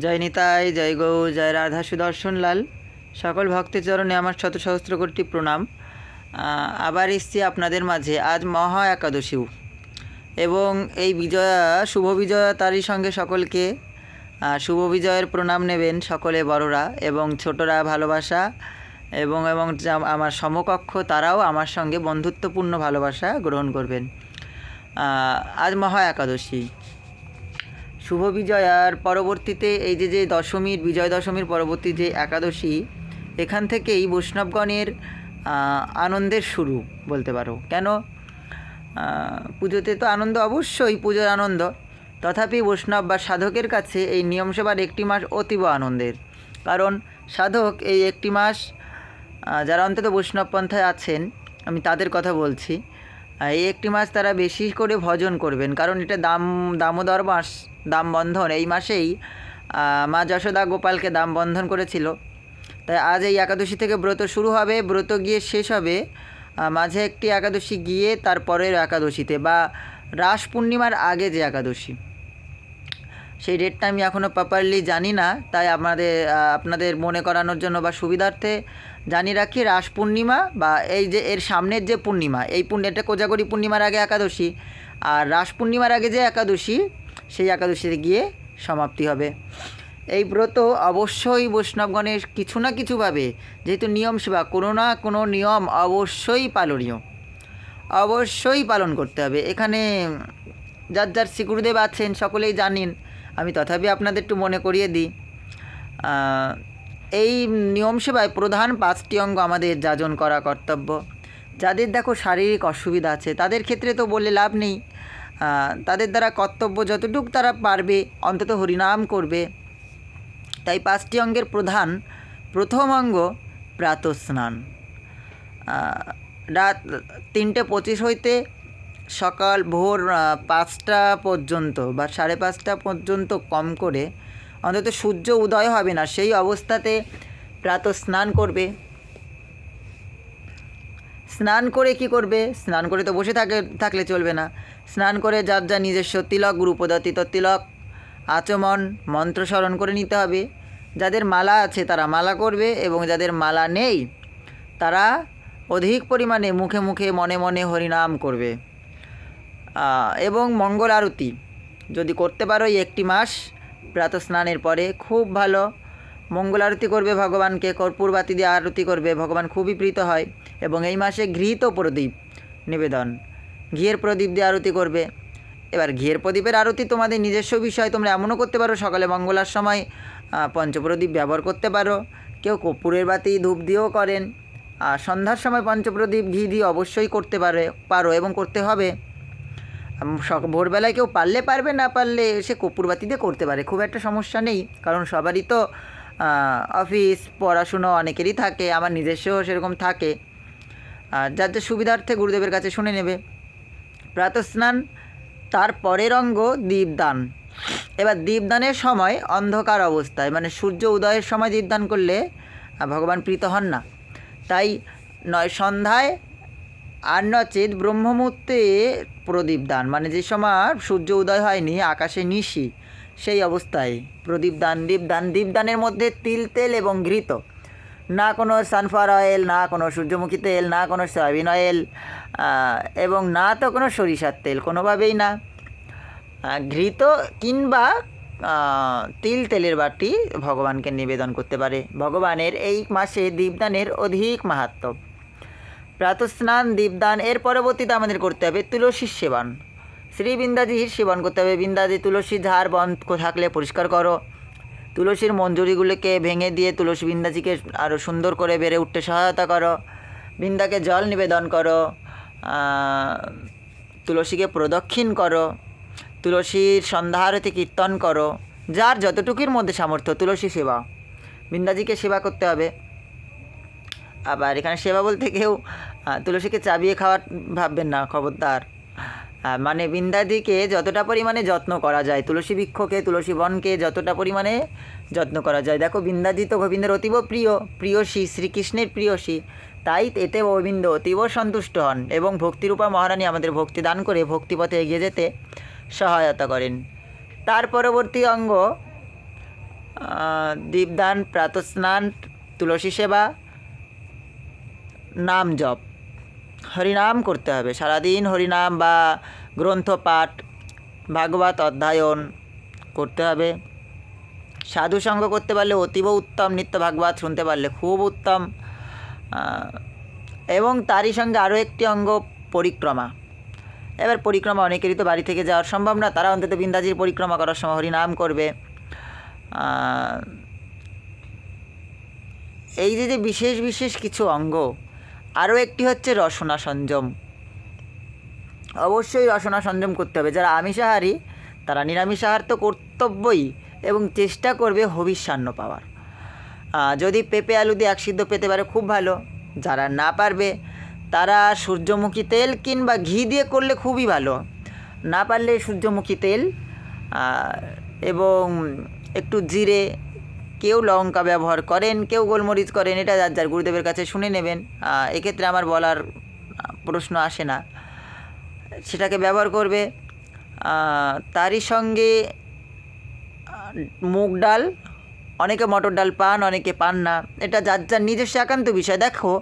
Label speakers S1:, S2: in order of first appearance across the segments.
S1: জয় নিতাই, জয় গৌ, জয় রাধা সুদর্শন লাল। সকল ভক্তের চরণে আমার শত সহস্র কোটি প্রণাম। আবার এসছি আপনাদের মাঝে আজ মহা একাদশীও, এবং এই শুভ বিজয়া তারই সঙ্গে সকলকে শুভ বিজয়ের প্রণাম নেবেন সকলে, বড়রা এবং ছোটরা ভালোবাসা, এবং আমার সমকক্ষ তারাও আমার সঙ্গে বন্ধুত্বপূর্ণ ভালোবাসা গ্রহণ করবেন। আজ মহা একাদশী, শুভ বিজয়ার পরবর্তীতে এই যে দশমীর, বিজয় দশমীর পরবর্তী যে একাদশী, এখান থেকেই বৈষ্ণবগণের আনন্দের শুরু বলতে পারো। কেন, পুজোতে তো আনন্দ, অবশ্যই পুজোর আনন্দ, তথাপি বৈষ্ণব বা সাধকের কাছে এই নিয়ম সেবার একটি মাস অতীব আনন্দের। কারণ সাধক এই একটি মাস, যারা অন্তত বৈষ্ণব পন্থায় আছেন, আমি তাদের কথা বলছি, এই একটি মাস তারা বেশি করে ভজন করবেন। কারণ এটা দামোদর মাস, দাম বন্ধন। এই মাসেই মা যশোদা গোপালকে দাম বন্ধন করেছিল। তাই আজ এই একাদশী থেকে ব্রত শুরু হবে, ব্রত গিয়ে শেষ হবে মাঝে একটি একাদশী গিয়ে তারপরের একাদশীতে, বা রাস পূর্ণিমার আগে যে একাদশী, সেই ডেটটা আমি এখনও প্রপারলি জানি না। তাই আপনাদের মনে করানোর জন্য বা সুবিধার্থে জানিয়ে রাখি, রাস পূর্ণিমা বা এই যে এর সামনের যে পূর্ণিমা, এই এটা কোজাগরী পূর্ণিমার আগে একাদশী, আর রাস পূর্ণিমার আগে যে একাদশী, সেই একাদশীতে গিয়ে সমাপ্তি হবে। এই ব্রত অবশ্যই বৈষ্ণবগণের কিছু না কিছুভাবে, যেহেতু নিয়ম সেবা, কোনো না কোনো নিয়ম অবশ্যই পালনীয়, অবশ্যই পালন করতে হবে। এখানে যার যার শ্রীগুরুদেব আছেন সকলেই জানেন, আমি তথাপি আপনাদের একটু মনে করিয়ে দিই। এই নিয়ম সেবায় প্রধান 5টি অঙ্গ আমাদের যাজন করা কর্তব্য। যাদের দেখো শারীরিক অসুবিধা আছে, তাদের ক্ষেত্রে তো বলে লাভ নেই, তাদের দ্বারা কর্তব্য যতটুকু তারা পারবে অন্তত হরিনাম করবে। তাই 5টি অঙ্গের প্রথম অঙ্গ প্রাতঃস্নান। রাত 3:25 হইতে সকাল ভোর 5টা পর্যন্ত বা 5:30 পর্যন্ত কম করে, অন্তত সূর্য উদয় হবে না সেই অবস্থাতে প্রাতঃস্নান করবে। স্নান করে কি করবে? স্নান করে তো বসে থাকলে চলবে না। স্নান করে যার যা নিজস্ব তিলক, গুরুপদত্তিত তিলক, আচমন, মন্ত্র স্মরণ করে নিতে হবে। যাদের মালা আছে তারা মালা করবে, এবং যাদের মালা নেই তারা অধিক পরিমাণে মুখে মুখে মনে মনে হরিনাম করবে। এবং মঙ্গল আরতি যদি করতে পারো এই একটি মাস প্রাতঃস্নানের পরে, খুব ভালো। মঙ্গল আরতি করবে, ভগবানকে কর্পূর বাতি দিয়ে আরতি করবে, ভগবান খুবই প্রীত হয়। এবং এই মাসে ঘৃত প্রদীপ নিবেদন, ঘিয়ের প্রদীপ দিয়ে আরতি করবে। এবার ঘিয়ের প্রদীপের আরতি তোমাদের নিজস্ব বিষয়, তোমরা এমনও করতে পারো সকালে মঙ্গলার সময় পঞ্চপ্রদীপ ব্যবহার করতে পারো। কেউ কর্পূরের বাতি ধূপ দিয়েও করেন। আর সন্ধ্যার সময় পঞ্চপ্রদীপ ঘি দিয়ে অবশ্যই করতে পারো এবং করতে হবে। ভোরবেলায় কেউ পারলে পারবে, না পারলে সে কর্পূর বাতি দিয়ে করতে পারে, খুব একটা সমস্যা নেই। কারণ সবারই তো অফিস, পড়াশুনো অনেকেরই থাকে, আমার নিজস্ব সেরকম থাকে। আর যার যার সুবিধার্থে গুরুদেবের কাছে শুনে নেবে। প্রাতঃস্নান, তার পরের অঙ্গ দীপদান। এবার দীপদানের সময় অন্ধকার অবস্থায়, মানে সূর্য উদয়ের সময় দীপদান করলে ভগবান প্রীত হন না। তাই নয় সন্ধ্যায়, আর নচেত ব্রহ্মমুহূর্তে প্রদীপদান, মানে যে সময় সূর্য উদয় হয়নি, আকাশে নিশি, সেই অবস্থায় প্রদীপদান, দীপদানের মধ্যে তিল, তেল এবং ঘৃত, না কোনো সানফ্লাওয়ার অয়েল, না কোনো সূর্যমুখী তেল, না কোনো সয়াবিন অয়েল, এবং না তো কোনো সরিষার তেল, কোনোভাবেই না। ঘৃত কিংবা তিল, তেলের বাটি ভগবানকে নিবেদন করতে পারে। ভগবানের এই মাসে দীপদানের অধিক মাহাত্ম্য। প্রাতঃস্নান, দীপদান, এর পরবর্তীতে আমাদের করতে হবে তুলসীর সেবন। শ্রী বৃন্দাজির সেবন করতে হবে। বৃন্দাজি তুলসী ঝাড় বন্ধ থাকলে পরিষ্কার করো। তুলসীর মঞ্জুরিগুলিকে ভেঙে দিয়ে তুলসী বৃন্দাজিকে আরও সুন্দর করে বেড়ে উঠতে সহায়তা করো। বৃন্দাকে জল নিবেদন করো, তুলসীকে প্রদক্ষিণ করো, তুলসীর সন্ধ্যা আরতি কীর্তন করো। যার যতটুকুর মধ্যে সামর্থ্য, তুলসী সেবা, বৃন্দাজিকে সেবা করতে হবে। আবার এখানে সেবা বলতে কেউ তুলসীকে চাবিয়ে খাওয়ার ভাববেন না, খবরদার। মানে বৃন্দাদিকে যতটা পরিমাণে যত্ন করা যায়, তুলসী বৃক্ষকে, তুলসী বনকে যতটা পরিমাণে যত্ন করা যায়। দেখো বৃন্দাদি তো গোবিন্দের অতীব প্রিয়সী, শ্রীকৃষ্ণের প্রিয়সী, তাই এতে গোবিন্দ অতীব সন্তুষ্ট হন এবং ভক্তিরূপা মহারানী আমাদের ভক্তি দান করে ভক্তিপথে এগিয়ে যেতে সহায়তা করেন। তার পরবর্তী অঙ্গ দীপদান, প্রাতঃস্নান, তুলসী সেবা, নাম জপ, হরিনাম করতে হবে সারাদিন। হরিনাম বা গ্রন্থ পাঠ, ভাগবত অধ্যয়ন করতে হবে। সাধুসঙ্গ করতে পারলে অতীব উত্তম, নিত্য ভাগবত শুনতে পারলে খুব উত্তম। এবং তারই সঙ্গে আরও একটি অঙ্গ পরিক্রমা। এবার পরিক্রমা অনেকেরই তো বাড়ি থেকে যাওয়ার সম্ভব না, তারা অন্তত বিন্দাজির পরিক্রমা করার সময় হরিনাম করবে। এই যে বিশেষ বিশেষ কিছু অঙ্গ। আরও একটি হচ্ছে রসনা সংযম। অবশ্যই রসনা সংযম করতে হবে। যারা আমিষাহারী তারা নিরামিষ আহার তো কর্তব্যই, এবং চেষ্টা করবে হবিষ্যান্ন পাওয়ার। যদি পেঁপে আলু দিয়ে এক সিদ্ধ পেতে পারে খুব ভালো। যারা না পারবে তারা সূর্যমুখী তেল কিংবা ঘি দিয়ে করলে খুবই ভালো। না পারলে সূর্যমুখী তেল এবং একটু জিরে, কেউ লঙ্কা ব্যবহার করেন, কেউ গোলমরিচ করেন, এটা যার যার গুরুদেবের কাছে শুনে নেবেন। এক্ষেত্রে আমার বলার প্রশ্ন আসে না, সেটাকে ব্যবহার করবে। তারই সঙ্গে মুগ ডাল, অনেকে মটর ডাল পান, অনেকে পান না, এটা যার যার নিজস্ব একান্ত বিষয়। দেখো,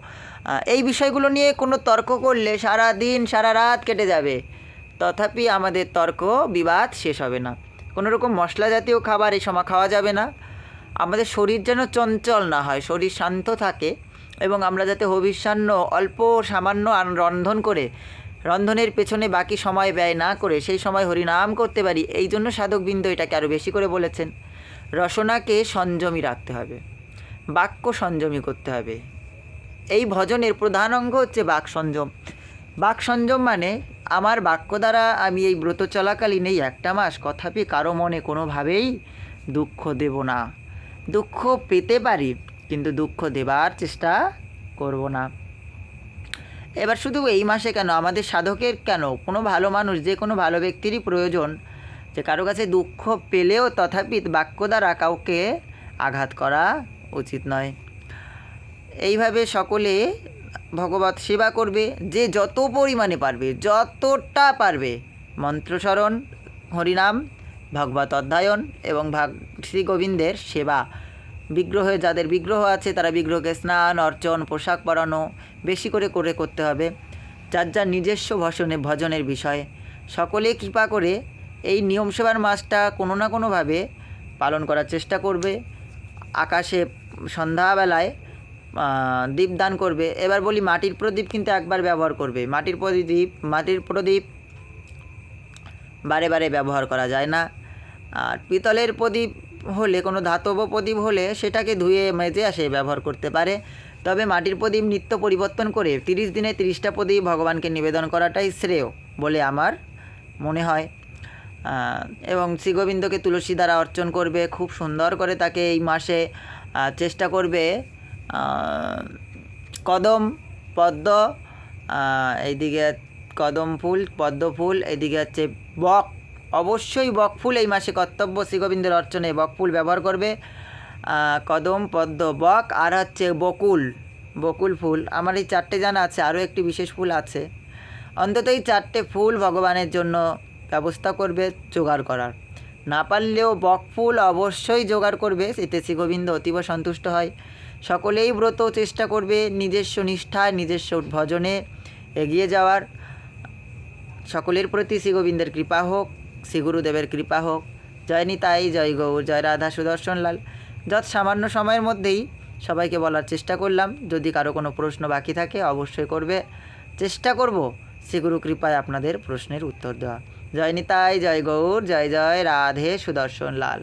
S1: এই বিষয়গুলো নিয়ে কোনো তর্ক করলে সারা দিন সারা রাত কেটে যাবে, তথাপি আমাদের তর্ক বিবাদ শেষ হবে না। কোনো রকম মশলা জাতীয় খাবার এই সময় খাওয়া যাবে না। আমাদের শরীর যেন চঞ্চল না হয়, শরীর শান্ত থাকে, এবং আমরা যাতে হবিষ্যান্ন অল্প সামান্য রন্ধন করে রন্ধনের পেছনে বাকি সময় ব্যয় না করে সেই সময় হরিনাম করতে পারি, এই জন্য সাধকবৃন্দ এটাকে আরও বেশি করে বলেছেন। রসনাকে সংযমী রাখতে হবে, বাক্য সংযমী করতে হবে। এই ভজনের প্রধান অঙ্গ হচ্ছে বাক সংযম। বাক সংযম মানে আমার বাক্য দ্বারা আমি এই ব্রত চলাকালীন এই একটা মাস কথাপি কারো মনে কোনোভাবেই দুঃখ দেব না। দুঃখ পেতে পারি কিন্তু দুঃখ দেবার চেষ্টা করব না। এবার শুধু এই মাসে কেন, আমাদের সাধকের কেন, কোনো ভালো মানুষ, যে কোনো ভালো ব্যক্তিরই প্রয়োজন যে কারো কাছে দুঃখ পেলেও তথাপি বাক্য দ্বারা কাউকে আঘাত করা উচিত নয়। এইভাবে সকলে ভগবত সেবা করবে, যে যত পরিমাণে পারবে, যতটা পারবে, মন্ত্রস্মরণ, হরিনাম, ভগবত অধ্যয়ন এবং শ্রী গোবিন্দের সেবা। বিগ্রহে, যাদের বিগ্রহ আছে তারা বিগ্রহকে স্নান, অর্চন, পোশাক পরানো বেশি করে করতে হবে। যার যার নিজস্ব ভজনের বিষয়ে সকলে কৃপা করে এই নিয়ম সেবার মাসটা কোনো না কোনোভাবে পালন করার চেষ্টা করবে। আকাশে সন্ধ্যাবেলায় দীপদান করবে। এবার বলি, মাটির প্রদীপ কিন্তু একবার ব্যবহার করবে। মাটির প্রদীপ বারে বারে ব্যবহার করা যায় না। আর পিতলের প্রদীপ হলে, কোনো ধাতব প্রদীপ হলে সেটাকে ধুয়ে মেজে আসে ব্যবহার করতে পারে। তবে মাটির প্রদীপ নিত্য পরিবর্তন করে 30 দিনে 30টা প্রদীপ ভগবানকে নিবেদন করাটাই শ্রেয় বলে আমার মনে হয়। এবং শ্রীগোবিন্দকে তুলসী দ্বারা অর্চন করবে খুব সুন্দর করে। তাকে এই মাসে চেষ্টা করবে কদম, পদ্ম, এইদিকে কদম ফুল, পদ্ম ফুল, এইদিকে হচ্ছে বক, অবশ্যই বক ফুল এই মাসে কর্তব্য। শ্রীগোবিন্দের অর্চনে বক ফুল ব্যবহার করবে। কদম, পদ্ম, বক, আর হচ্ছে বকুল ফুল। আমার এই 4টে জানা আছে, আরও একটি বিশেষ ফুল আছে। অন্তত এই 4টে ফুল ভগবানের জন্য ব্যবস্থা করবে জোগাড় করার। না পারলেও বক ফুল অবশ্যই জোগাড় করবে, এতে শ্রীগোবিন্দ অতীব সন্তুষ্ট হয়। সকলেই ব্রত চেষ্টা করবে নিজস্ব নিষ্ঠায়, নিজস্ব ভজনে এগিয়ে যাওয়ার। সকলের প্রতি শ্রীগোবিন্দের কৃপা হোক, শ্রী গুরুদেবের কৃপা হোক। জয় নিতাই, জয় গৌর, জয় রাধা সুদর্শন লাল। যত সামান্য সময়ের মধ্যেই সবাইকে বলার চেষ্টা করলাম। যদি কারো কোনো প্রশ্ন বাকি থাকে অবশ্যই করবে, চেষ্টা করব শ্রীগুরু কৃপায় আপনাদের প্রশ্নের উত্তর দেওয়া। জয় নিতাই, জয় গৌর, জয় জয় রাধে সুদর্শন লাল।